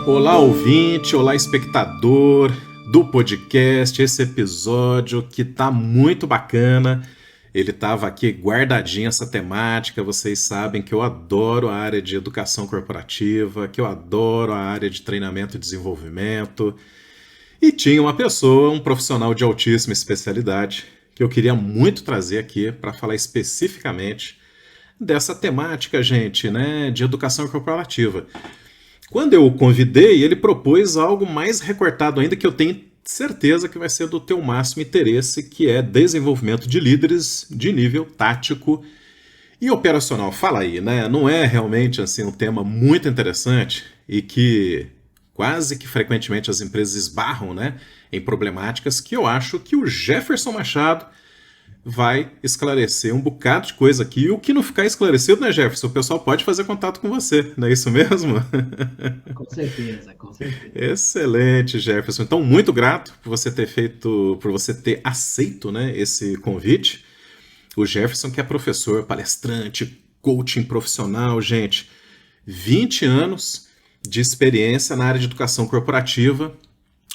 Olá, ouvinte, olá, espectador do podcast. Esse episódio que tá muito bacana. Ele tava aqui guardadinho essa temática. Vocês sabem que eu adoro a área de educação corporativa, que eu adoro a área de treinamento e desenvolvimento. E tinha uma pessoa, um profissional de altíssima especialidade, que eu queria muito trazer aqui para falar especificamente dessa temática, gente, né, de educação corporativa. Quando eu o convidei, ele propôs algo mais recortado ainda, que eu tenho certeza que vai ser do teu máximo interesse, que é desenvolvimento de líderes de nível tático e operacional. Fala aí, né? Não é realmente assim um tema muito interessante e que quase que frequentemente as empresas esbarram, né, em problemáticas que eu acho que o Jefferson Machado vai esclarecer um bocado de coisa aqui. E o que não ficar esclarecido, né, Jefferson? O pessoal pode fazer contato com você, não é isso mesmo? Com certeza, com certeza. Excelente, Jefferson. Então, muito grato por você ter feito, por você ter aceito, né, esse convite. O Jefferson, que é professor, palestrante, coaching profissional, gente, 20 anos de experiência na área de educação corporativa,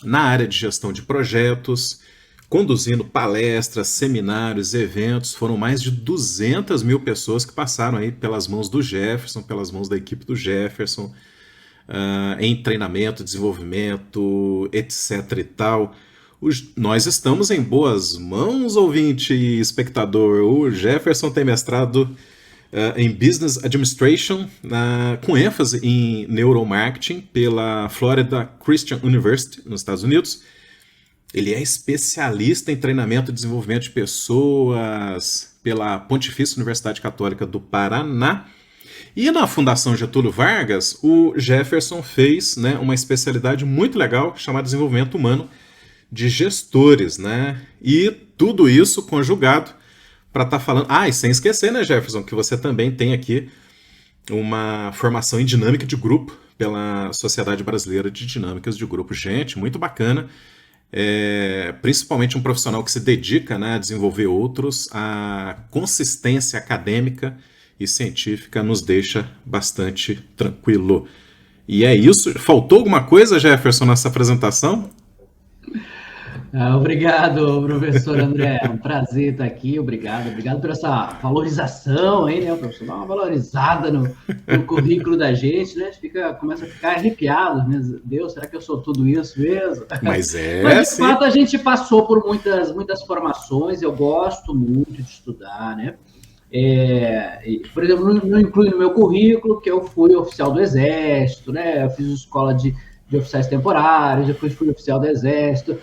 na área de gestão de projetos, conduzindo palestras, seminários, eventos. Foram mais de 200 mil pessoas que passaram aí pelas mãos do Jefferson, pelas mãos da equipe do Jefferson, em treinamento, desenvolvimento, etc e tal. Nós estamos em boas mãos, ouvinte e espectador. O Jefferson tem mestrado em Business Administration, com ênfase em Neuromarketing pela Florida Christian University, nos Estados Unidos. Ele é especialista em treinamento e desenvolvimento de pessoas pela Pontifícia Universidade Católica do Paraná. E na Fundação Getúlio Vargas, o Jefferson fez, né, uma especialidade muito legal chamada Desenvolvimento Humano de Gestores, né? E tudo isso conjugado para estar falando. Ah, e sem esquecer, né, Jefferson, que você também tem aqui uma formação em dinâmica de grupo pela Sociedade Brasileira de Dinâmicas de Grupo. Gente, muito bacana. Principalmente um profissional que se dedica, né, a desenvolver outros. A consistência acadêmica e científica nos deixa bastante tranquilo. E é isso. Faltou alguma coisa, Jefferson, nessa apresentação? Obrigado, professor André. É um prazer estar aqui. Obrigado por essa valorização aí, né? O professor dá uma valorizada no currículo da gente, né? A gente começa a ficar arrepiado, né? Deus, será que eu sou tudo isso mesmo? Mas Mas, é, de sim. fato, a gente passou por muitas formações. Eu gosto muito de estudar, né? Por exemplo, não inclui no meu currículo que eu fui oficial do Exército, né? Eu fiz escola de oficiais temporários, depois fui oficial do Exército.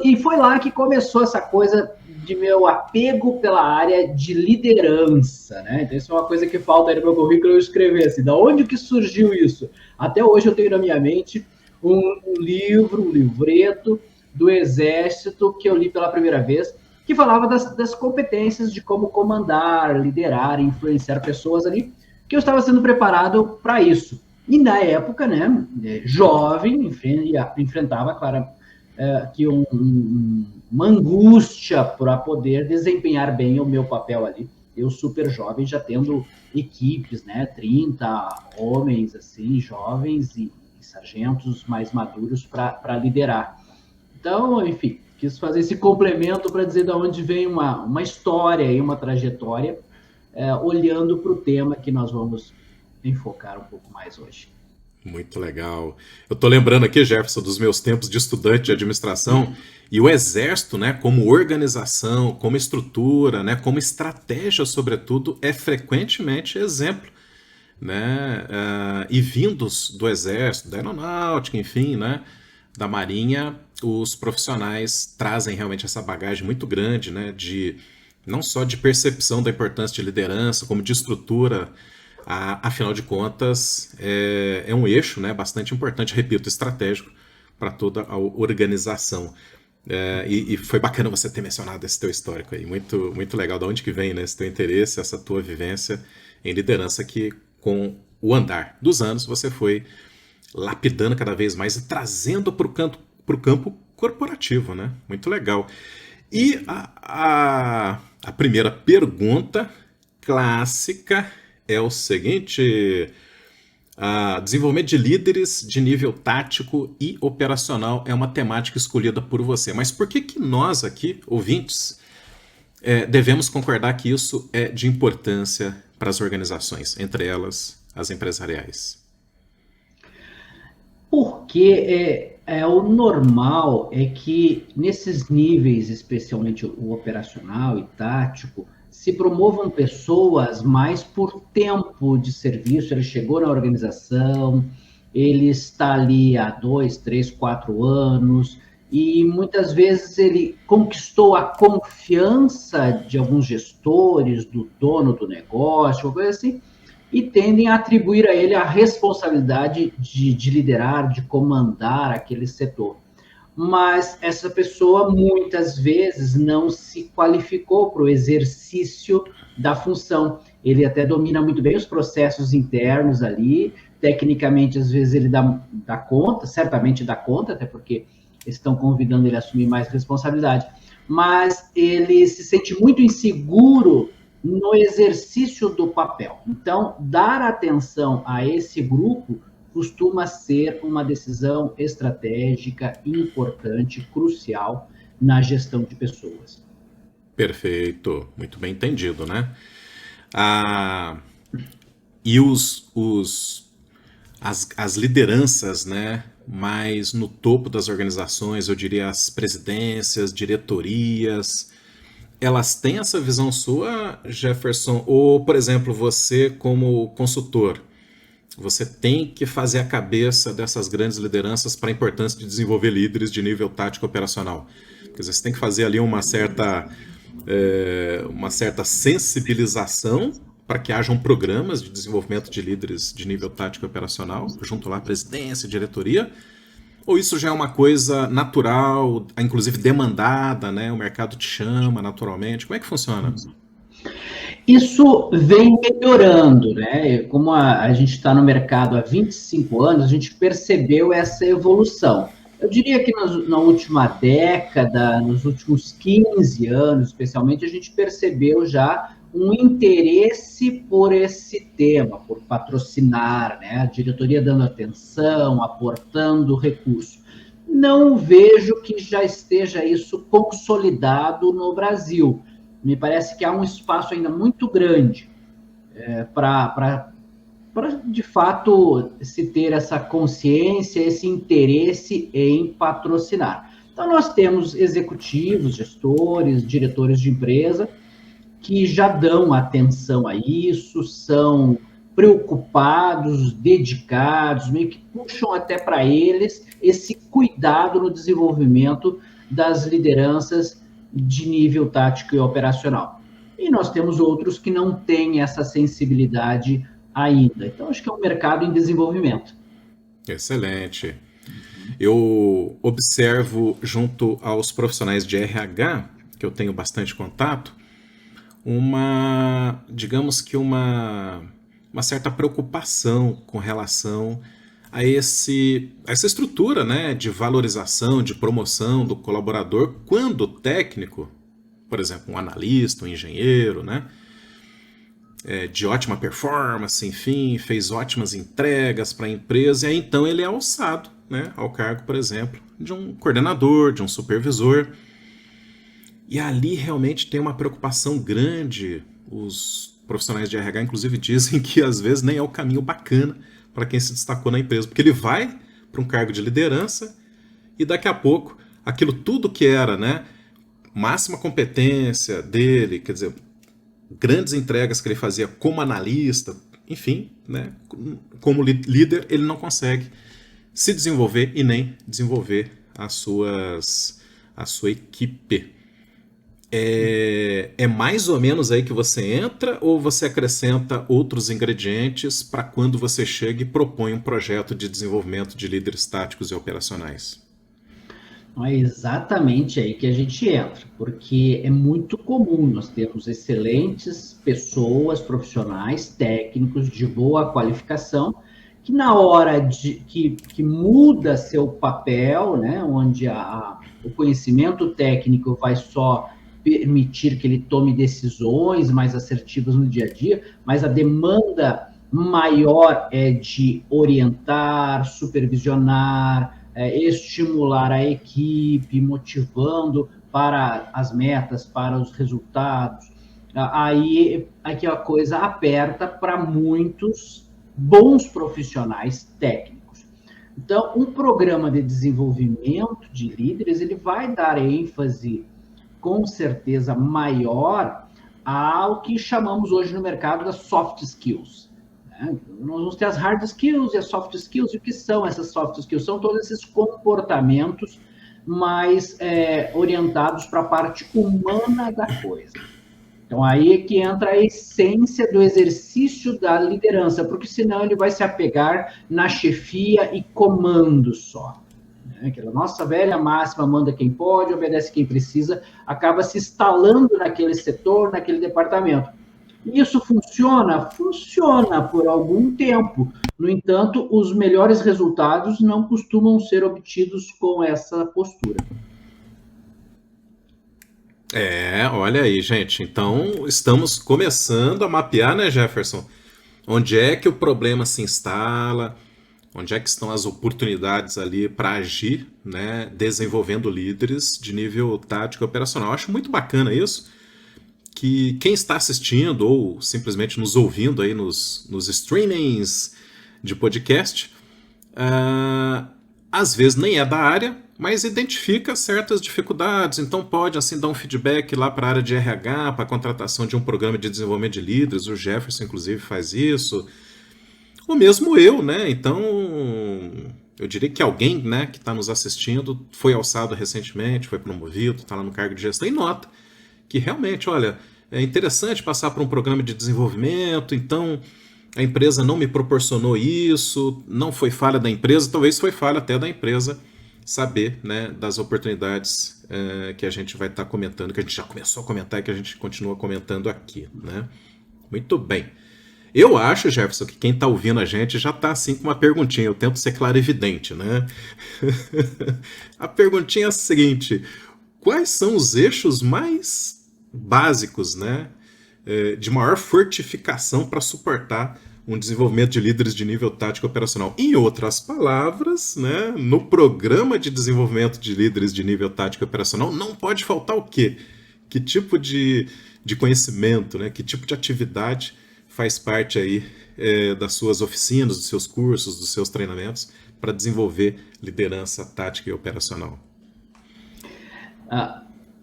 E foi lá que começou essa coisa de meu apego pela área de liderança, né? Então, isso é uma coisa que falta aí no meu currículo eu escrever assim, da onde que surgiu isso? Até hoje eu tenho na minha mente um livro, um livreto do Exército que eu li pela primeira vez, que falava das competências de como comandar, liderar, influenciar pessoas ali, que eu estava sendo preparado para isso. E na época, né, jovem, enfrentava, claro, que uma angústia para poder desempenhar bem o meu papel ali. Eu super jovem, já tendo equipes, né, 30 homens assim, jovens e sargentos mais maduros para liderar. Então, enfim, quis fazer esse complemento para dizer de onde vem uma história e uma trajetória, olhando para o tema que nós vamos enfocar um pouco mais hoje. Muito legal. Eu tô lembrando aqui, Jefferson, dos meus tempos de estudante de administração e o Exército, né, como organização, como estrutura, né, como estratégia, sobretudo, é frequentemente exemplo, né, e vindos do Exército, da Aeronáutica, enfim, né, da Marinha, os profissionais trazem realmente essa bagagem muito grande, né, de não só de percepção da importância de liderança, como de estrutura. Afinal de contas, é um eixo, né, bastante importante, repito, estratégico para toda a organização. E foi bacana você ter mencionado esse teu histórico aí, muito, muito legal. De onde que vem, né, esse teu interesse, essa tua vivência em liderança que, com o andar dos anos, você foi lapidando cada vez mais e trazendo para o campo corporativo, né? Muito legal. E a primeira pergunta clássica é o seguinte: Desenvolvimento de líderes de nível tático e operacional é uma temática escolhida por você. Mas por que que nós aqui, ouvintes, devemos concordar que isso é de importância para as organizações, entre elas as empresariais? Porque o normal é que nesses níveis, especialmente o operacional e tático, se promovam pessoas mais por tempo de serviço. Ele chegou na organização, ele está ali há 2, 3, 4 anos, e muitas vezes ele conquistou a confiança de alguns gestores, do dono do negócio, uma coisa assim, e tendem a atribuir a ele a responsabilidade de liderar, de comandar aquele setor. Mas essa pessoa muitas vezes não se qualificou para o exercício da função. Ele até domina muito bem os processos internos ali, tecnicamente às vezes ele dá conta, certamente dá conta, até porque estão convidando ele a assumir mais responsabilidade, mas ele se sente muito inseguro no exercício do papel. Então, dar atenção a esse grupo costuma ser uma decisão estratégica importante, crucial na gestão de pessoas. Perfeito, muito bem entendido, né? Ah, e as lideranças, né, mais no topo das organizações, eu diria as presidências, diretorias, elas têm essa visão sua, Jefferson? Ou, por exemplo, você como consultor, você tem que fazer a cabeça dessas grandes lideranças para a importância de desenvolver líderes de nível tático operacional? Quer dizer, você tem que fazer ali uma certa sensibilização para que hajam programas de desenvolvimento de líderes de nível tático operacional, junto lá à presidência, diretoria, ou isso já é uma coisa natural, inclusive demandada, né? O mercado te chama naturalmente. Como é que funciona? Isso vem melhorando, né? Como a gente está no mercado há 25 anos, a gente percebeu essa evolução. Eu diria que na última década, nos últimos 15 anos, especialmente, a gente percebeu já um interesse por esse tema, por patrocinar, né? A diretoria dando atenção, aportando recurso. Não vejo que já esteja isso consolidado no Brasil. Me parece que há um espaço ainda muito grande para, de fato, se ter essa consciência, esse interesse em patrocinar. Então, nós temos executivos, gestores, diretores de empresa que já dão atenção a isso, são preocupados, dedicados, meio que puxam até para eles esse cuidado no desenvolvimento das lideranças de nível tático e operacional. E nós temos outros que não têm essa sensibilidade ainda. Então, acho que é um mercado em desenvolvimento. Excelente. Eu observo junto aos profissionais de RH, que eu tenho bastante contato, digamos que uma certa preocupação com relação a essa estrutura, né, de valorização, de promoção do colaborador, quando o técnico, por exemplo, um analista, um engenheiro, né, de ótima performance, enfim, fez ótimas entregas para a empresa, e aí então ele é alçado, né, ao cargo, por exemplo, de um coordenador, de um supervisor. E ali realmente tem uma preocupação grande. Os profissionais de RH, inclusive, dizem que às vezes nem é o caminho bacana para quem se destacou na empresa, porque ele vai para um cargo de liderança e daqui a pouco aquilo tudo que era, né, máxima competência dele, quer dizer, grandes entregas que ele fazia como analista, enfim, né, como líder, ele não consegue se desenvolver e nem desenvolver a sua equipe. É mais ou menos aí que você entra, ou você acrescenta outros ingredientes para quando você chega e propõe um projeto de desenvolvimento de líderes táticos e operacionais? Não é exatamente aí que a gente entra, porque é muito comum nós termos excelentes pessoas, profissionais, técnicos de boa qualificação, que na hora que muda seu papel, né, onde o conhecimento técnico vai só permitir que ele tome decisões mais assertivas no dia a dia, mas a demanda maior é de orientar, supervisionar, estimular a equipe, motivando para as metas, para os resultados. Aí aqui a coisa aperta para muitos bons profissionais técnicos. Então, um programa de desenvolvimento de líderes, ele vai dar ênfase, com certeza, maior ao que chamamos hoje no mercado das soft skills. Nós vamos ter as hard skills e as soft skills. E o que são essas soft skills? São todos esses comportamentos mais orientados para a parte humana da coisa. Então, aí é que entra a essência do exercício da liderança, porque senão ele vai se apegar na chefia e comando só. Aquela nossa velha máxima, manda quem pode, obedece quem precisa, acaba se instalando naquele setor, naquele departamento. Isso funciona? Funciona por algum tempo. No entanto, os melhores resultados não costumam ser obtidos com essa postura. Olha aí, gente. Então, estamos começando a mapear, né, Jefferson? Onde é que o problema se instala, onde é que estão as oportunidades ali para agir, né, desenvolvendo líderes de nível tático e operacional. Eu acho muito bacana isso, que quem está assistindo ou simplesmente nos ouvindo aí nos streamings de podcast, às vezes nem é da área, mas identifica certas dificuldades, então pode assim dar um feedback lá para a área de RH, para a contratação de um programa de desenvolvimento de líderes, o Jefferson inclusive faz isso, ou mesmo eu, né? Então eu diria que alguém, né, que está nos assistindo foi alçado recentemente, foi promovido, está lá no cargo de gestão e nota que realmente, olha, é interessante passar por um programa de desenvolvimento, então a empresa não me proporcionou isso, não foi falha da empresa, talvez foi falha até da empresa saber, né, das oportunidades que a gente vai estar comentando, que a gente já começou a comentar e que a gente continua comentando aqui, né? Muito bem. Eu acho, Jefferson, que quem está ouvindo a gente já está assim com uma perguntinha, eu tento ser claro e evidente, né? A perguntinha é a seguinte: quais são os eixos mais básicos, né, de maior fortificação para suportar um desenvolvimento de líderes de nível tático operacional? Em outras palavras, né, no programa de desenvolvimento de líderes de nível tático operacional não pode faltar o quê? Que tipo de conhecimento, né, que tipo de atividade faz parte aí das suas oficinas, dos seus cursos, dos seus treinamentos para desenvolver liderança tática e operacional?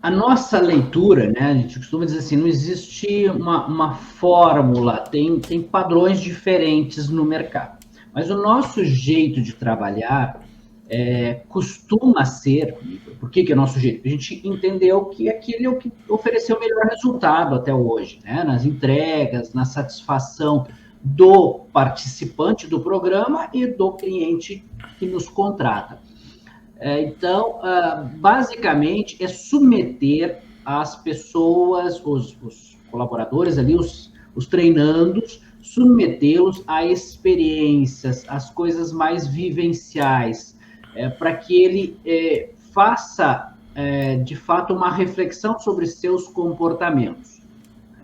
A nossa leitura, né, a gente costuma dizer assim, não existe uma fórmula, tem padrões diferentes no mercado. Mas o nosso jeito de trabalhar costuma ser, por que é o nosso jeito? A gente entendeu que aquilo é o que ofereceu o melhor resultado até hoje, né, nas entregas, na satisfação do participante do programa e do cliente que nos contrata. Então, basicamente, é submeter as pessoas, os colaboradores ali, os treinandos, submetê-los a experiências, as coisas mais vivenciais, para que ele faça, de fato, uma reflexão sobre seus comportamentos.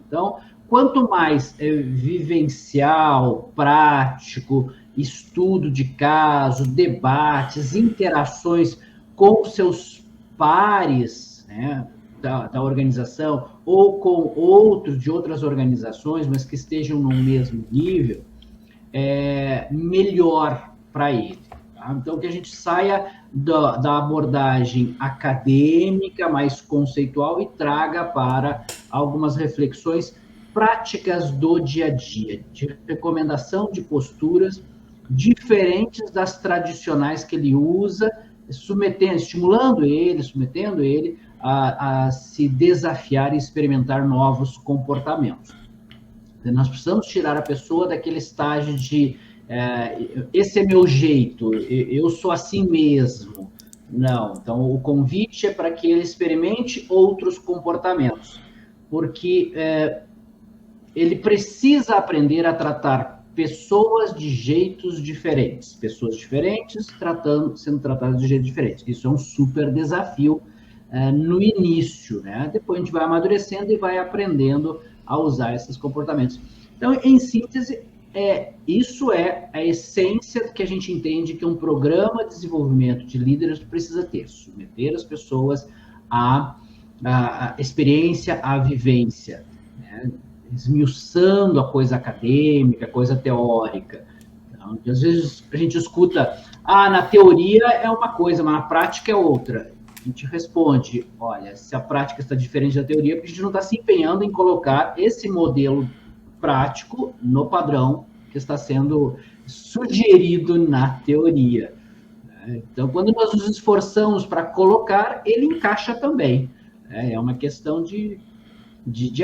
Então, quanto mais vivencial, prático, estudo de caso, debates, interações com seus pares, né, da organização ou com outros de outras organizações, mas que estejam no mesmo nível, melhor para ele. Tá? Então, que a gente saia da abordagem acadêmica, mais conceitual, e traga para algumas reflexões práticas do dia a dia, de recomendação de posturas diferentes das tradicionais que ele usa, submetendo ele a se desafiar e experimentar novos comportamentos. Então, nós precisamos tirar a pessoa daquele estágio de esse é meu jeito, eu sou assim mesmo. Não, então o convite é para que ele experimente outros comportamentos, porque ele precisa aprender a tratar pessoas de jeitos diferentes, pessoas diferentes sendo tratadas de jeitos diferentes. Isso é um super desafio no início, né? Depois a gente vai amadurecendo e vai aprendendo a usar esses comportamentos. Então, em síntese, Isso é a essência que a gente entende que um programa de desenvolvimento de líderes precisa ter, submeter as pessoas à experiência, à vivência, né? Esmiuçando a coisa acadêmica, a coisa teórica. Então, às vezes a gente escuta, na teoria é uma coisa, mas na prática é outra. A gente responde, olha, se a prática está diferente da teoria, porque a gente não está se empenhando em colocar esse modelo prático no padrão que está sendo sugerido na teoria. Então, quando nós nos esforçamos para colocar, ele encaixa também. É uma questão de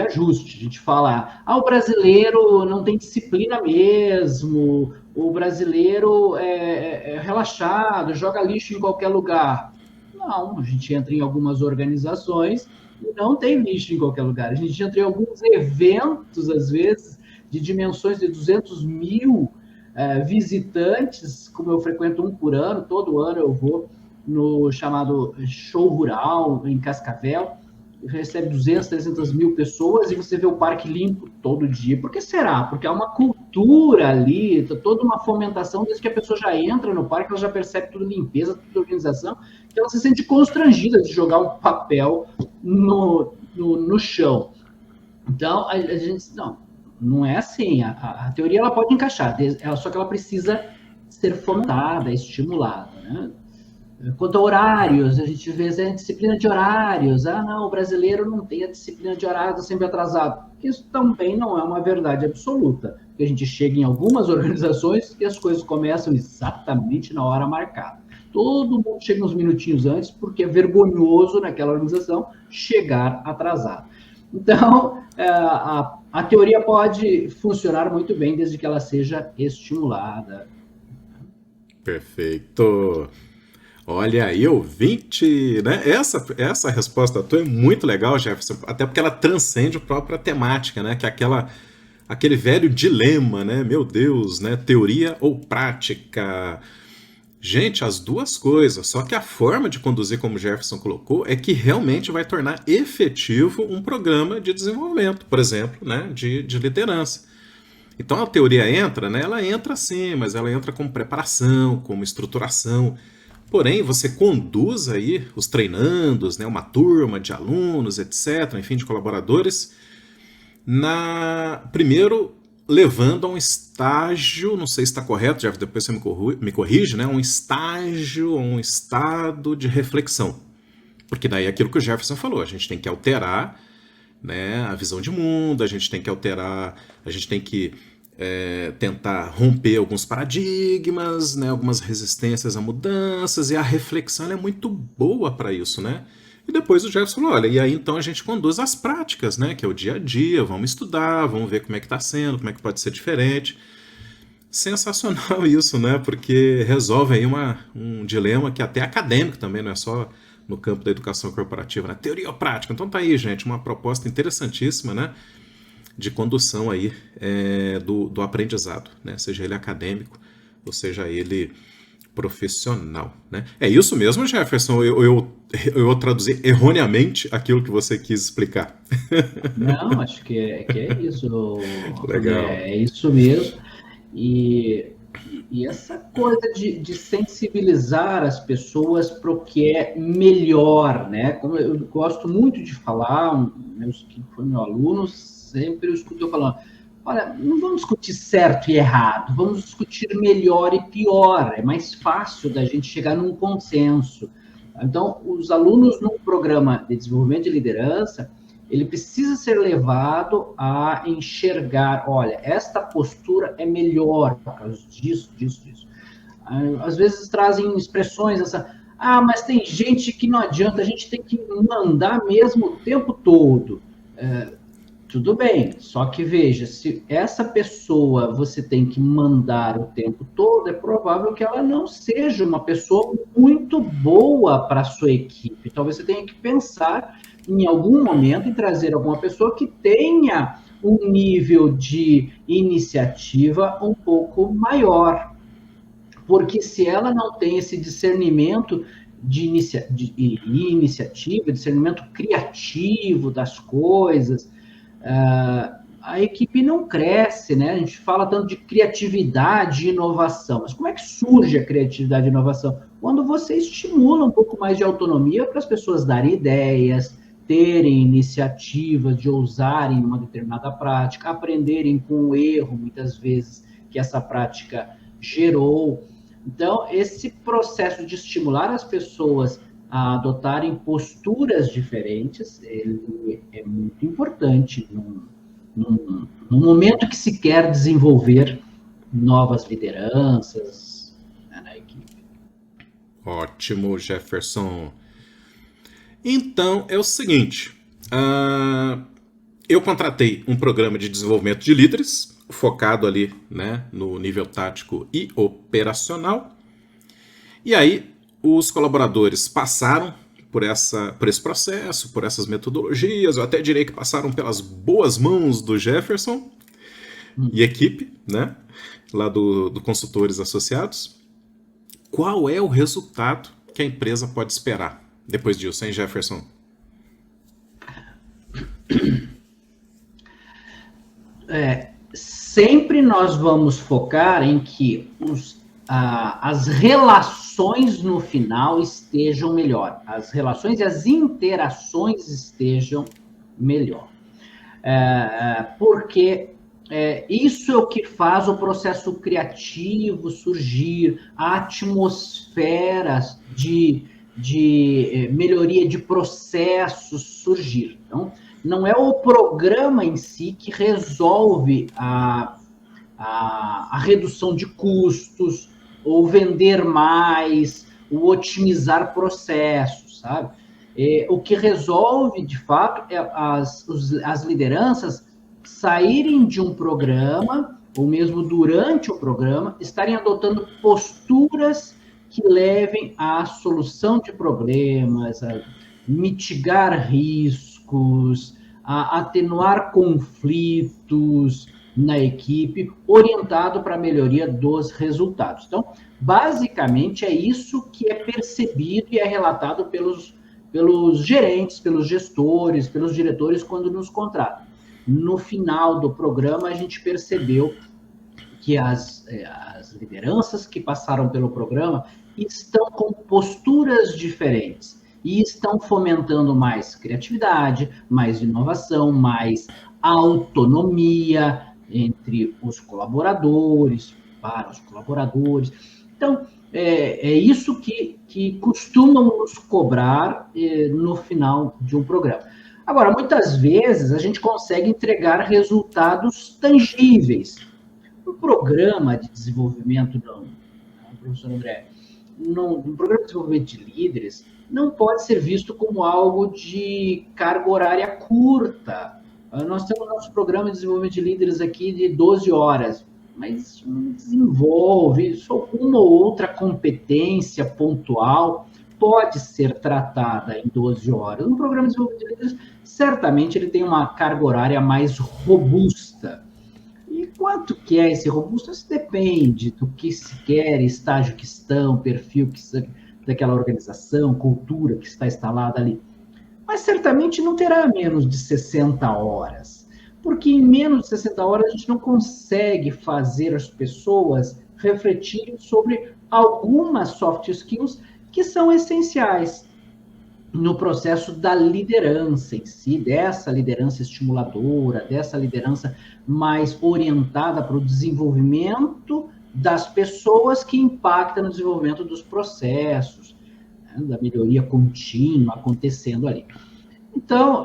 ajuste. A gente fala, o brasileiro não tem disciplina mesmo, o brasileiro é relaxado, joga lixo em qualquer lugar. Não, a gente entra em algumas organizações e não tem lixo em qualquer lugar. A gente entra em alguns eventos, às vezes, de dimensões de 200 mil visitantes, como eu frequento um por ano, todo ano eu vou no chamado Show Rural, em Cascavel, recebe 200, 300 mil pessoas e você vê o parque limpo todo dia. Por que será? Porque há uma cultura ali, toda uma fomentação, desde que a pessoa já entra no parque, ela já percebe tudo limpeza, tudo organização, que ela se sente constrangida de jogar um papel no chão. Então, a gente, não é assim. A teoria ela pode encaixar, só que ela precisa ser fomentada, estimulada, né? Quanto a horários, a gente vê a disciplina de horários. Não, o brasileiro não tem a disciplina de horários, está sempre atrasado. Isso também não é uma verdade absoluta. Porque a gente chega em algumas organizações e as coisas começam exatamente na hora marcada. Todo mundo chega uns minutinhos antes, porque é vergonhoso naquela organização chegar atrasado. Então, a teoria pode funcionar muito bem desde que ela seja estimulada. Perfeito. Olha aí, ouvinte, né? Essa resposta tua é muito legal, Jefferson, até porque ela transcende a própria temática, né? Que é aquele velho dilema, né? Meu Deus, né? Teoria ou prática? Gente, as duas coisas, só que a forma de conduzir, como o Jefferson colocou, é que realmente vai tornar efetivo um programa de desenvolvimento, por exemplo, né? De liderança. Então a teoria entra, né? Ela entra sim, mas ela entra como preparação, como estruturação. Porém, você conduz aí os treinandos, né, uma turma de alunos, etc., enfim, de colaboradores, primeiro levando a um estágio, não sei se está correto, Jeff, depois você me corrige, né, um estágio, um estado de reflexão. Porque daí é aquilo que o Jefferson falou, a gente tem que alterar, né, a visão de mundo, a gente tem que alterar, a gente tem que tentar romper alguns paradigmas, né, algumas resistências a mudanças, e a reflexão é muito boa para isso, né? E depois o Jefferson falou, olha, e aí então a gente conduz as práticas, né, que é o dia a dia, vamos estudar, vamos ver como é que está sendo, como é que pode ser diferente. Sensacional isso, né, porque resolve aí um dilema que até é acadêmico também, não é só no campo da educação corporativa, né? Teoria ou prática. Então tá aí, gente, uma proposta interessantíssima, né, de condução aí do aprendizado, né? Seja ele acadêmico ou seja ele profissional, né? É isso mesmo, Jefferson? Eu traduzi erroneamente aquilo que você quis explicar. Não, acho que é isso. Legal. É isso mesmo. E essa coisa de sensibilizar as pessoas para o que é melhor, né? Como eu gosto muito de falar, que foi meu aluno, sempre eu escuto eu falando, olha, não vamos discutir certo e errado, vamos discutir melhor e pior, é mais fácil da gente chegar num consenso. Então, os alunos num programa de desenvolvimento de liderança, ele precisa ser levado a enxergar, olha, esta postura é melhor por causa disso. Às vezes trazem expressões, mas tem gente que não adianta, a gente tem que mandar mesmo o tempo todo. Tudo bem, só que veja, se essa pessoa você tem que mandar o tempo todo, é provável que ela não seja uma pessoa muito boa para a sua equipe. Talvez você tenha que pensar em algum momento em trazer alguma pessoa que tenha um nível de iniciativa um pouco maior. Porque se ela não tem esse discernimento de iniciativa, discernimento criativo das coisas, a equipe não cresce, né? A gente fala tanto de criatividade e inovação, mas como é que surge a criatividade e inovação? Quando você estimula um pouco mais de autonomia para as pessoas darem ideias, terem iniciativas de ousarem uma determinada prática, aprenderem com o erro, muitas vezes, que essa prática gerou. Então, esse processo de estimular as pessoas a adotarem posturas diferentes, ele é muito importante no momento que se quer desenvolver novas lideranças, né, na equipe. Ótimo, Jefferson. Então, é o seguinte, eu contratei um programa de desenvolvimento de líderes, focado ali, né, no nível tático e operacional. E aí, os colaboradores passaram por esse processo, por essas metodologias, eu até direi que passaram pelas boas mãos do Jefferson e equipe, né, lá do Consultores Associados. Qual é o resultado que a empresa pode esperar depois disso, hein, Jefferson? Sempre nós vamos focar em que as relações no final estejam melhor, as relações e as interações estejam melhor. Porque isso é o que faz o processo criativo surgir, a atmosfera de melhoria de processos surgir. Então, não é o programa em si que resolve a redução de custos, ou vender mais, ou otimizar processos, sabe? O que resolve, de fato, é as lideranças saírem de um programa, ou mesmo durante o programa, estarem adotando posturas que levem à solução de problemas, a mitigar riscos, a atenuar conflitos na equipe, orientado para a melhoria dos resultados. Então, basicamente, é isso que é percebido e é relatado pelos gerentes, pelos gestores, pelos diretores quando nos contratam. No final do programa, a gente percebeu que as lideranças que passaram pelo programa estão com posturas diferentes e estão fomentando mais criatividade, mais inovação, mais autonomia entre os colaboradores, para os colaboradores. Então, é isso que costumam nos cobrar no final de um programa. Agora, muitas vezes a gente consegue entregar resultados tangíveis. Um programa de desenvolvimento, professor André, um programa de desenvolvimento de líderes não pode ser visto como algo de carga horária curta. Nós temos nosso programa de desenvolvimento de líderes aqui de 12 horas, mas desenvolve só uma ou outra competência pontual pode ser tratada em 12 horas. Um programa de desenvolvimento de líderes, certamente ele tem uma carga horária mais robusta. E quanto que é esse robusto? Isso depende do que se quer, estágio que estão, perfil daquela organização, cultura que está instalada ali. Mas certamente não terá menos de 60 horas, porque em menos de 60 horas a gente não consegue fazer as pessoas refletirem sobre algumas soft skills que são essenciais no processo da liderança em si, dessa liderança estimuladora, dessa liderança mais orientada para o desenvolvimento das pessoas que impactam no desenvolvimento dos processos, né, da melhoria contínua acontecendo ali. Então,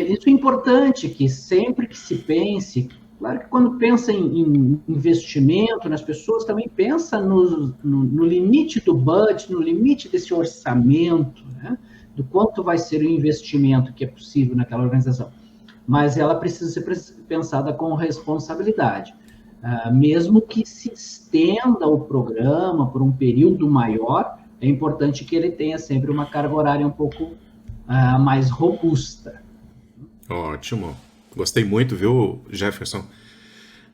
isso é importante que sempre que se pense, claro que quando pensa em investimento nas pessoas, também pensa no limite do budget, no limite desse orçamento, né, do quanto vai ser o investimento que é possível naquela organização. Mas ela precisa ser pensada com responsabilidade. Mesmo que se estenda o programa por um período maior, é importante que ele tenha sempre uma carga horária um pouco mais robusta. Ótimo. Gostei muito, viu, Jefferson,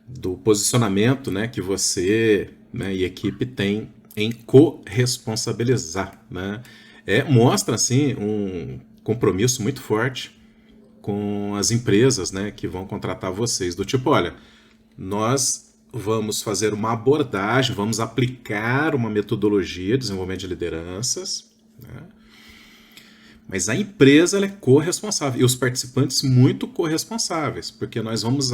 do posicionamento, né, que você, né, e a equipe tem em corresponsabilizar, né? Mostra, assim, um compromisso muito forte com as empresas, né, que vão contratar vocês, do tipo, olha, nós vamos fazer uma abordagem, vamos aplicar uma metodologia de desenvolvimento de lideranças, né, mas a empresa ela é corresponsável e os participantes muito corresponsáveis, porque nós vamos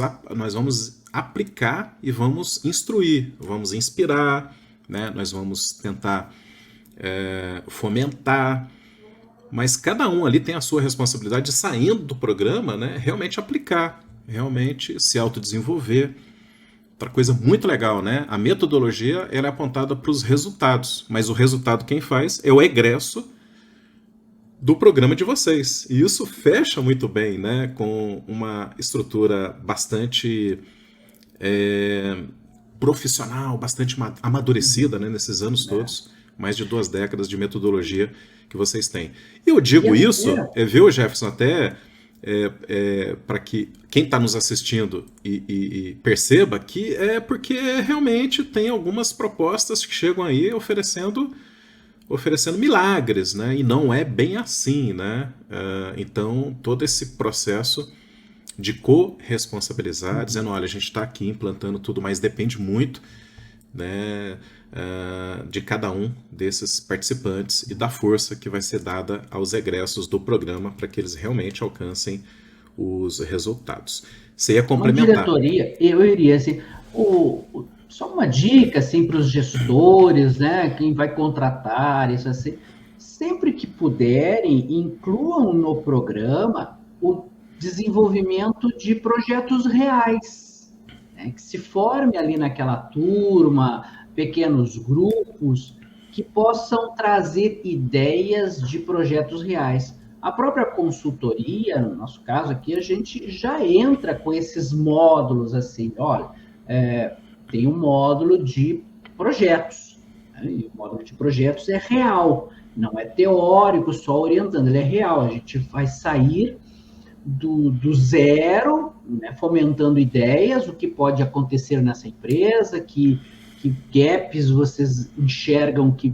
aplicar e vamos instruir, vamos inspirar, né, nós vamos tentar fomentar, mas cada um ali tem a sua responsabilidade de, saindo do programa, né, realmente aplicar, realmente se autodesenvolver. Outra coisa muito legal, né? A metodologia ela é apontada para os resultados, mas o resultado quem faz é o egresso do programa de vocês. E isso fecha muito bem, né, com uma estrutura bastante profissional, bastante amadurecida, né, nesses anos todos, mais de 2 décadas de metodologia que vocês têm. E eu digo isso, viu, Jefferson, até para que quem está nos assistindo e perceba que é porque realmente tem algumas propostas que chegam aí oferecendo milagres, né? E não é bem assim, né? Então, todo esse processo de corresponsabilizar, dizendo, olha, a gente está aqui implantando tudo, mas depende muito, né, de cada um desses participantes e da força que vai ser dada aos egressos do programa para que eles realmente alcancem os resultados. Você ia complementar. Uma diretoria, eu iria assim, só uma dica assim para os gestores, né, quem vai contratar, isso assim, sempre que puderem, incluam no programa o desenvolvimento de projetos reais, né, que se forme ali naquela turma, pequenos grupos, que possam trazer ideias de projetos reais. A própria consultoria, no nosso caso aqui, a gente já entra com esses módulos assim, olha, tem um módulo de projetos, né? E o módulo de projetos é real, não é teórico, só orientando, ele é real, a gente vai sair do zero, né, fomentando ideias, o que pode acontecer nessa empresa, que gaps vocês enxergam que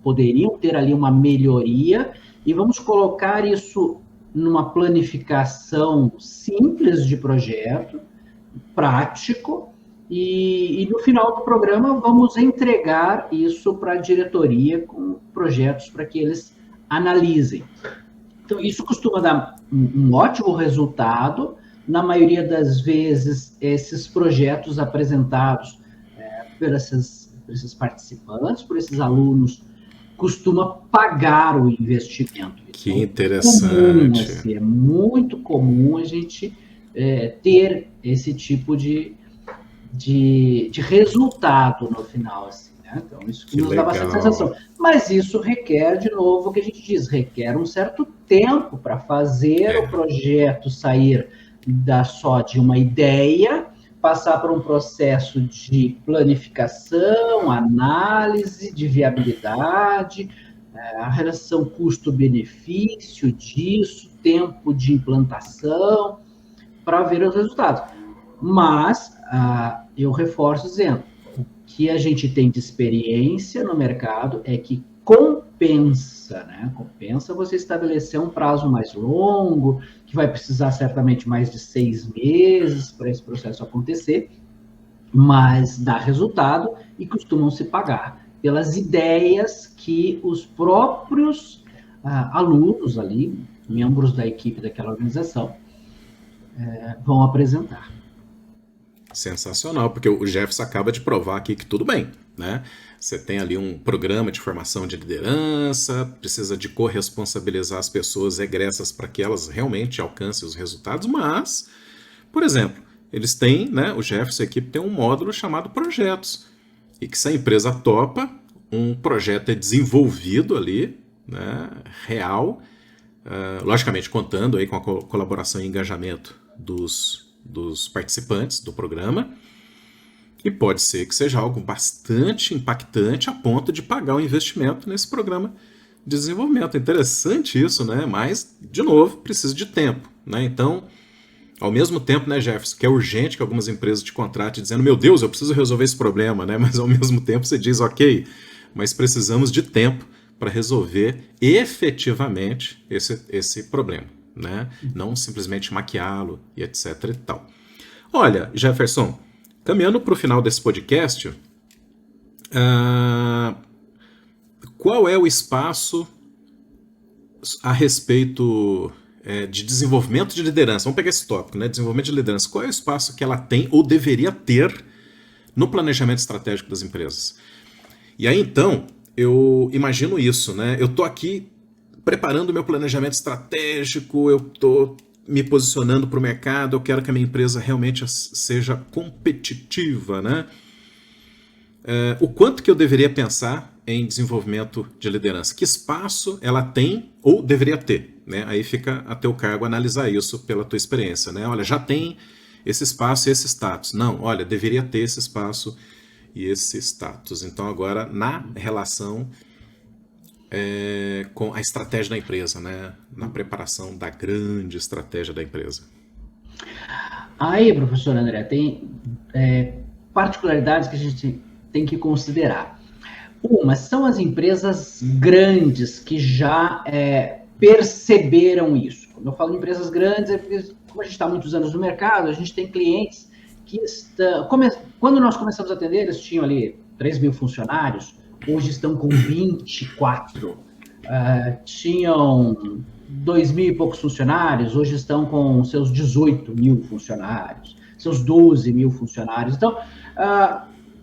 poderiam ter ali uma melhoria, e vamos colocar isso numa planificação simples de projeto, prático, e no final do programa vamos entregar isso para a diretoria com projetos para que eles analisem. Então, isso costuma dar um ótimo resultado. Na maioria das vezes, esses projetos apresentados por esses participantes, por esses alunos, costuma pagar o investimento. Que então, interessante. Assim, é muito comum a gente ter esse tipo de resultado no final, assim, né? Então, isso que nos dá bastante sensação. Mas isso requer, de novo, o que a gente diz, requer um certo tempo para fazer o projeto sair só de uma ideia, passar por um processo de planificação, análise de viabilidade, a relação custo-benefício disso, tempo de implantação, para ver os resultados. Mas eu reforço dizendo, o que a gente tem de experiência no mercado é que compensa, né? Compensa você estabelecer um prazo mais longo, que vai precisar certamente mais de 6 meses para esse processo acontecer, mas dá resultado e costumam se pagar pelas ideias que os próprios alunos ali, membros da equipe daquela organização, vão apresentar. Sensacional, porque o Jefferson acaba de provar aqui que tudo bem, né? Você tem ali um programa de formação de liderança, precisa de corresponsabilizar as pessoas egressas para que elas realmente alcancem os resultados, mas, por exemplo, eles têm, né, o Jefferson e a equipe tem um módulo chamado projetos, e que se a empresa topa, um projeto é desenvolvido ali, né, real, logicamente contando aí com a colaboração e engajamento dos participantes do programa, e pode ser que seja algo bastante impactante a ponto de pagar o investimento nesse programa de desenvolvimento. É interessante isso, né? Mas, de novo, precisa de tempo, né? Então, ao mesmo tempo, né, Jefferson, que é urgente que algumas empresas te contratem dizendo, meu Deus, eu preciso resolver esse problema, né? Mas ao mesmo tempo você diz, ok, mas precisamos de tempo para resolver efetivamente esse problema, né? Não simplesmente maquiá-lo e etc e tal. Olha, Jefferson, caminhando para o final desse podcast, qual é o espaço a respeito de desenvolvimento de liderança? Vamos pegar esse tópico, né? Desenvolvimento de liderança. Qual é o espaço que ela tem ou deveria ter no planejamento estratégico das empresas? E aí, então, eu imagino isso, né? Eu estou aqui preparando o meu planejamento estratégico, eu estou me posicionando para o mercado, eu quero que a minha empresa realmente seja competitiva, né? O quanto que eu deveria pensar em desenvolvimento de liderança? Que espaço ela tem ou deveria ter? Né? Aí fica a teu cargo analisar isso pela tua experiência. Né? Olha, já tem esse espaço e esse status. Não, olha, deveria ter esse espaço e esse status. Então agora, na relação com a estratégia da empresa, né? Na preparação da grande estratégia da empresa. Aí, professor André, tem particularidades que a gente tem que considerar. Uma, são as empresas grandes que já perceberam isso. Quando eu falo de empresas grandes, é porque, como a gente está há muitos anos no mercado, a gente tem clientes que estão... Quando nós começamos a atender, eles tinham ali 3 mil funcionários, hoje estão com 24. Tinham 2 mil e poucos funcionários, hoje estão com seus 18 mil funcionários, seus 12 mil funcionários. Então,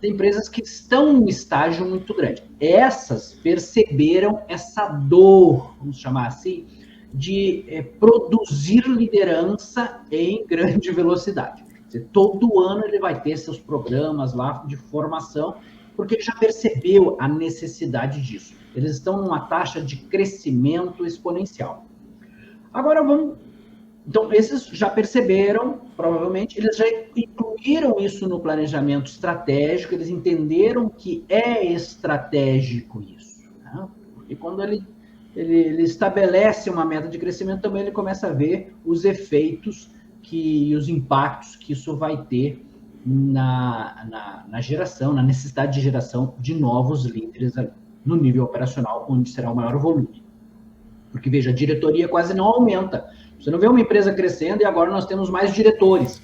tem empresas que estão num estágio muito grande. Essas perceberam essa dor, vamos chamar assim, de produzir liderança em grande velocidade. Quer dizer, todo ano ele vai ter seus programas lá de formação, porque ele já percebeu a necessidade disso. Eles estão numa taxa de crescimento exponencial. Agora vamos... Então, esses já perceberam, provavelmente, eles já incluíram isso no planejamento estratégico, eles entenderam que é estratégico isso. Né? Porque quando ele estabelece uma meta de crescimento, também ele começa a ver os efeitos e os impactos que isso vai ter na geração, na necessidade de geração de novos líderes no nível operacional, onde será o maior volume. Porque, veja, a diretoria quase não aumenta. Você não vê uma empresa crescendo e agora nós temos mais diretores.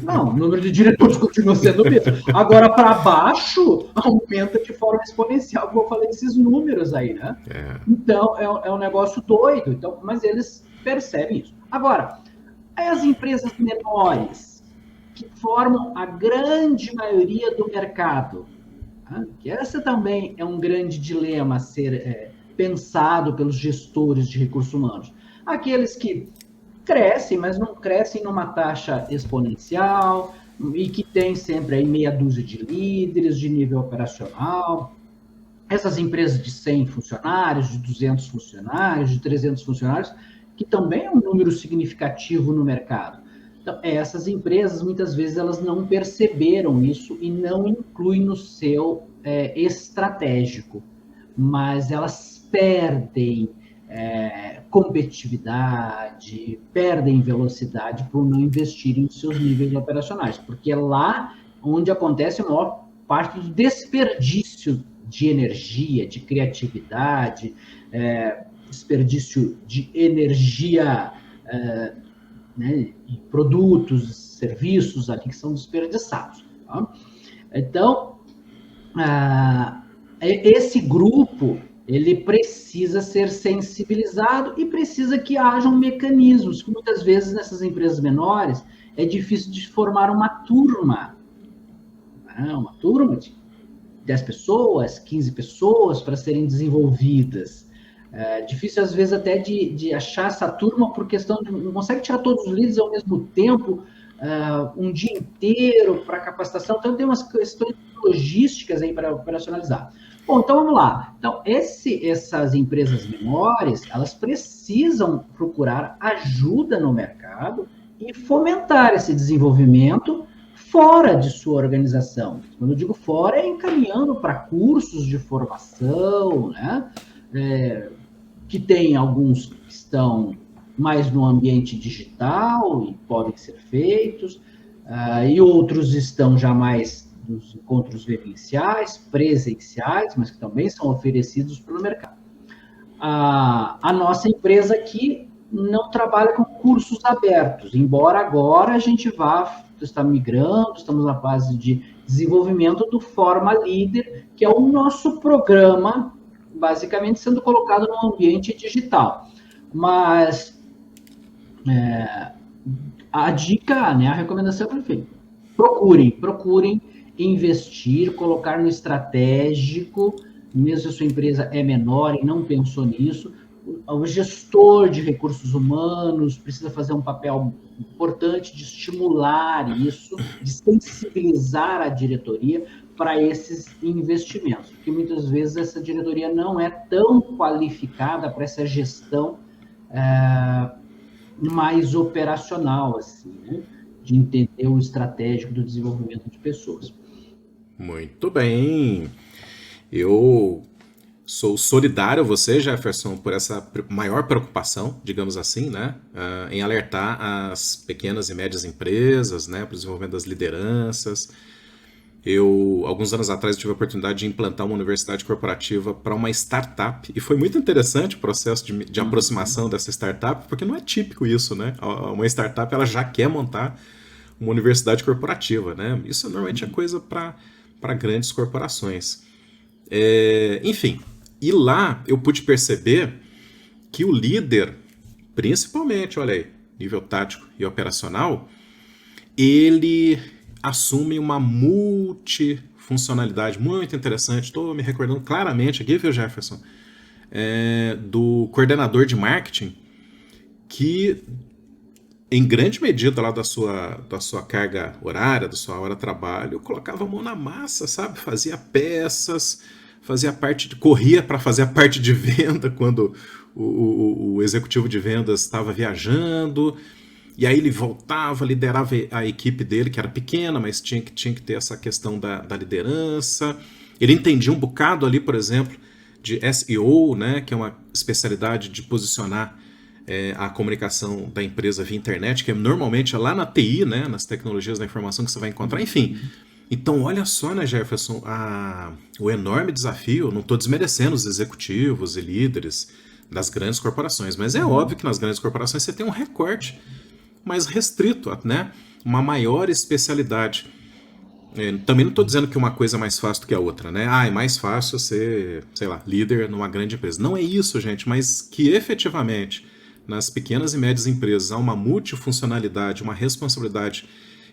Não, o número de diretores continua sendo o mesmo. Agora, para baixo, aumenta de forma exponencial, como eu falei, esses números aí, né? Então, é um negócio doido. Então, mas eles percebem isso. Agora, as empresas menores, que formam a grande maioria do mercado, né? Que essa também é um grande dilema a ser pensado pelos gestores de recursos humanos. Aqueles que crescem, mas não crescem numa taxa exponencial e que tem sempre aí meia dúzia de líderes de nível operacional. Essas empresas de 100 funcionários, de 200 funcionários, de 300 funcionários, que também é um número significativo no mercado. Então, essas empresas, muitas vezes, elas não perceberam isso e não incluem no seu estratégico, mas elas perdem competitividade, perdem velocidade por não investirem nos seus níveis operacionais, porque é lá onde acontece a maior parte do desperdício de energia, de criatividade, desperdício de energia, né, e produtos, serviços ali que são desperdiçados. Tá? Então, esse grupo ele precisa ser sensibilizado e precisa que hajam mecanismos, que muitas vezes nessas empresas menores é difícil de formar uma turma de 10 pessoas, 15 pessoas para serem desenvolvidas. Difícil às vezes até de achar essa turma por questão de não consegue tirar todos os líderes ao mesmo tempo, um dia inteiro para capacitação, então tem umas questões logísticas aí para operacionalizar. Bom, então vamos lá. Então, essas empresas menores, elas precisam procurar ajuda no mercado e fomentar esse desenvolvimento fora de sua organização. Quando eu digo fora, é encaminhando para cursos de formação, né? Que tem alguns que estão mais no ambiente digital e podem ser feitos, e outros estão já mais dos encontros vivenciais, presenciais, mas que também são oferecidos pelo mercado. A nossa empresa aqui, não trabalha com cursos abertos, embora agora a gente está migrando, estamos na fase de desenvolvimento do Forma Líder, que é o nosso programa, basicamente sendo colocado no ambiente digital. Mas a dica, né, a recomendação é feita. Procurem investir, colocar no estratégico, mesmo se a sua empresa é menor e não pensou nisso. O gestor de recursos humanos precisa fazer um papel importante de estimular isso, de sensibilizar a diretoria para esses investimentos, porque muitas vezes essa diretoria não é tão qualificada para essa gestão mais operacional, assim, né? De entender o estratégico do desenvolvimento de pessoas. Muito bem. Eu sou solidário a você, Jefferson, por essa maior preocupação, digamos assim, né, em alertar as pequenas e médias empresas, né, para o desenvolvimento das lideranças. Eu, alguns anos atrás, tive a oportunidade de implantar uma universidade corporativa para uma startup, e foi muito interessante o processo de aproximação dessa startup, porque não é típico isso, né? Uma startup, ela já quer montar uma universidade corporativa, né? Isso normalmente é coisa para grandes corporações. Enfim, e lá eu pude perceber que o líder, principalmente, olha aí, nível tático e operacional, ele assume uma multifuncionalidade muito interessante. Estou me recordando claramente aqui, viu, Jefferson, do coordenador de marketing, que em grande medida lá da sua carga horária, da sua hora de trabalho, colocava a mão na massa, sabe? Fazia peças, corria para fazer a parte de venda quando o executivo de vendas estava viajando, e aí ele voltava, liderava a equipe dele, que era pequena, mas tinha que ter essa questão da liderança. Ele entendia um bocado ali, por exemplo, de SEO, né, que é uma especialidade de posicionar a comunicação da empresa via internet, que normalmente é lá na TI, né, nas tecnologias da informação que você vai encontrar, enfim. Então, olha só, né, Jefferson, o enorme desafio, não estou desmerecendo os executivos e líderes das grandes corporações, mas é óbvio que nas grandes corporações você tem um recorte mais restrito, né, uma maior especialidade. Também não estou dizendo que uma coisa é mais fácil do que a outra, né? É mais fácil ser, sei lá, líder numa grande empresa. Não é isso, gente, mas que efetivamente nas pequenas e médias empresas há uma multifuncionalidade, uma responsabilidade,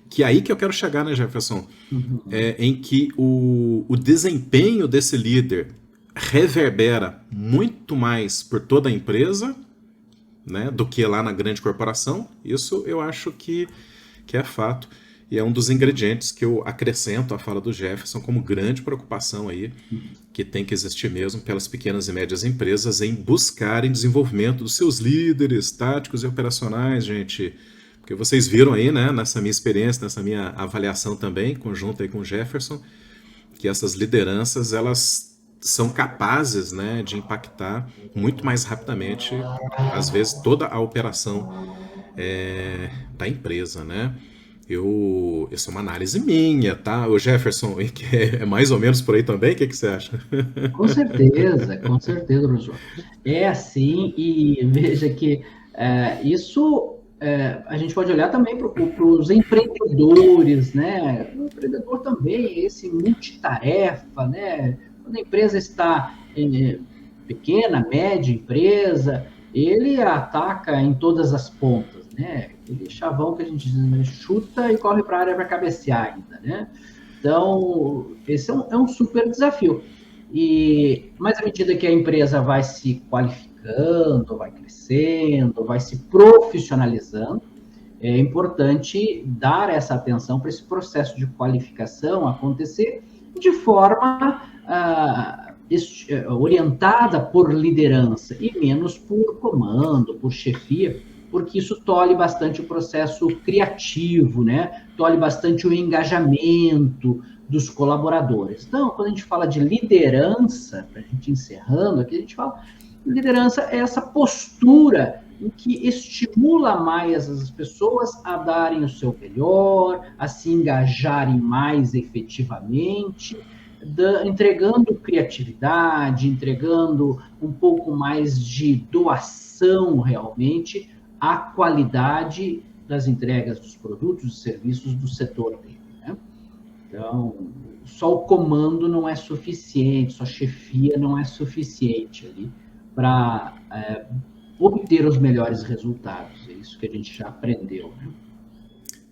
que é aí que eu quero chegar, né, Jefferson? Em que o desempenho desse líder reverbera muito mais por toda a empresa, né, do que lá na grande corporação. Isso eu acho que é fato. E é um dos ingredientes que eu acrescento à fala do Jefferson como grande preocupação aí, que tem que existir mesmo pelas pequenas e médias empresas em buscarem desenvolvimento dos seus líderes táticos e operacionais, gente. Porque vocês viram aí, né, nessa minha experiência, nessa minha avaliação também, conjunta aí com o Jefferson, que essas lideranças, elas são capazes, né, de impactar muito mais rapidamente, às vezes, toda a operação da empresa, né? Isso é uma análise minha, tá? O Jefferson, que é mais ou menos por aí também, o que você acha? Com certeza, professor. É assim, e veja que isso a gente pode olhar também para os empreendedores, né? O empreendedor também é esse multitarefa, né? Quando a empresa está pequena, média empresa, ele ataca em todas as pontas, né? Aquele chavão que a gente chuta e corre para a área para cabecear ainda, né? Então, esse é um super desafio. Mas à medida que a empresa vai se qualificando, vai crescendo, vai se profissionalizando, é importante dar essa atenção para esse processo de qualificação acontecer de forma orientada por liderança e menos por comando, por chefia, porque isso tolhe bastante o processo criativo, né? Tolhe bastante o engajamento dos colaboradores. Então, quando a gente fala de liderança, para a gente encerrando aqui, a gente fala liderança é essa postura em que estimula mais as pessoas a darem o seu melhor, a se engajarem mais efetivamente, entregando criatividade, entregando um pouco mais de doação atenção realmente à qualidade das entregas dos produtos e serviços do setor dele, né? Então, só o comando não é suficiente, só a chefia não é suficiente ali para obter os melhores resultados. É isso que a gente já aprendeu, né?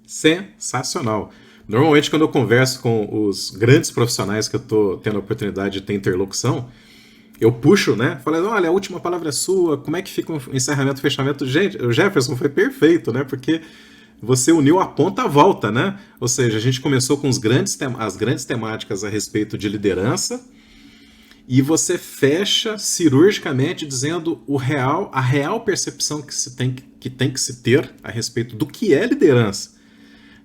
Sensacional. Normalmente, quando eu converso com os grandes profissionais que eu estou tendo a oportunidade de ter interlocução, eu puxo, né? Falando, olha, a última palavra é sua, como é que fica o encerramento e fechamento? Gente, o Jefferson foi perfeito, né? Porque você uniu a ponta à volta, né? Ou seja, a gente começou com as grandes temáticas a respeito de liderança e você fecha cirurgicamente dizendo a real percepção que tem que se ter a respeito do que é liderança,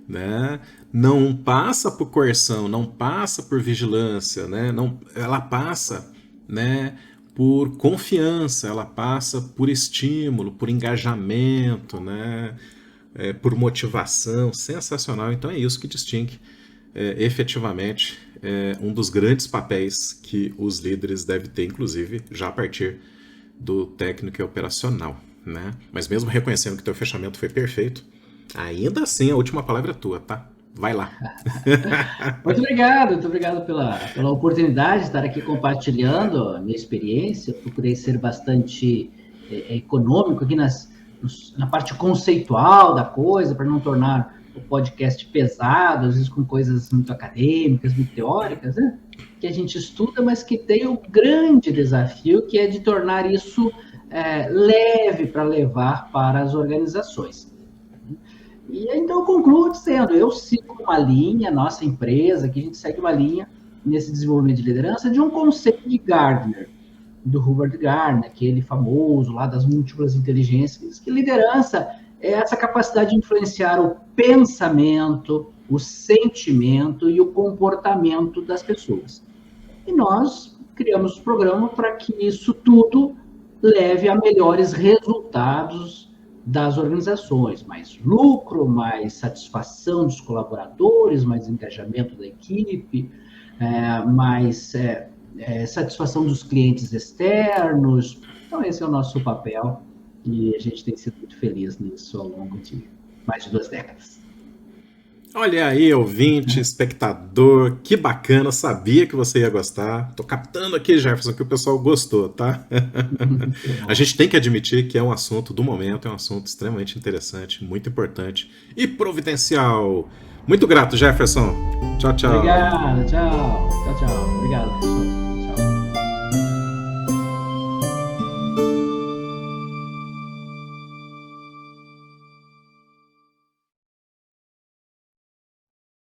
né? Não passa por coerção, não passa por vigilância, né? Não, ela passa, né, por confiança, ela passa por estímulo, por engajamento, né, por motivação. Sensacional. Então é isso que distingue efetivamente um dos grandes papéis que os líderes devem ter, inclusive já a partir do técnico e operacional, né? Mas mesmo reconhecendo que teu fechamento foi perfeito, ainda assim a última palavra é tua, tá? Vai lá. Muito obrigado pela oportunidade de estar aqui compartilhando a minha experiência. Eu procurei ser bastante econômico aqui na parte conceitual da coisa, para não tornar o podcast pesado, às vezes com coisas muito acadêmicas, muito teóricas, né? Que a gente estuda, mas que tem o grande desafio, que é de tornar isso leve para levar para as organizações. E então eu concluo dizendo, eu sigo uma linha, nossa empresa, que a gente segue uma linha nesse desenvolvimento de liderança de um conceito de Gardner, do Howard Gardner, aquele famoso lá das múltiplas inteligências, que liderança é essa capacidade de influenciar o pensamento, o sentimento e o comportamento das pessoas. E nós criamos o programa para que isso tudo leve a melhores resultados das organizações, mais lucro, mais satisfação dos colaboradores, mais engajamento da equipe, mais satisfação dos clientes externos. Então, esse é o nosso papel e a gente tem sido muito feliz nisso ao longo de mais de 2 décadas. Olha aí, ouvinte, espectador, que bacana, sabia que você ia gostar. Tô captando aqui, Jefferson, que o pessoal gostou, tá? A gente tem que admitir que é um assunto do momento, é um assunto extremamente interessante, muito importante e providencial. Muito grato, Jefferson. Tchau, tchau. Obrigado, tchau. Tchau, tchau. Obrigado, pessoal.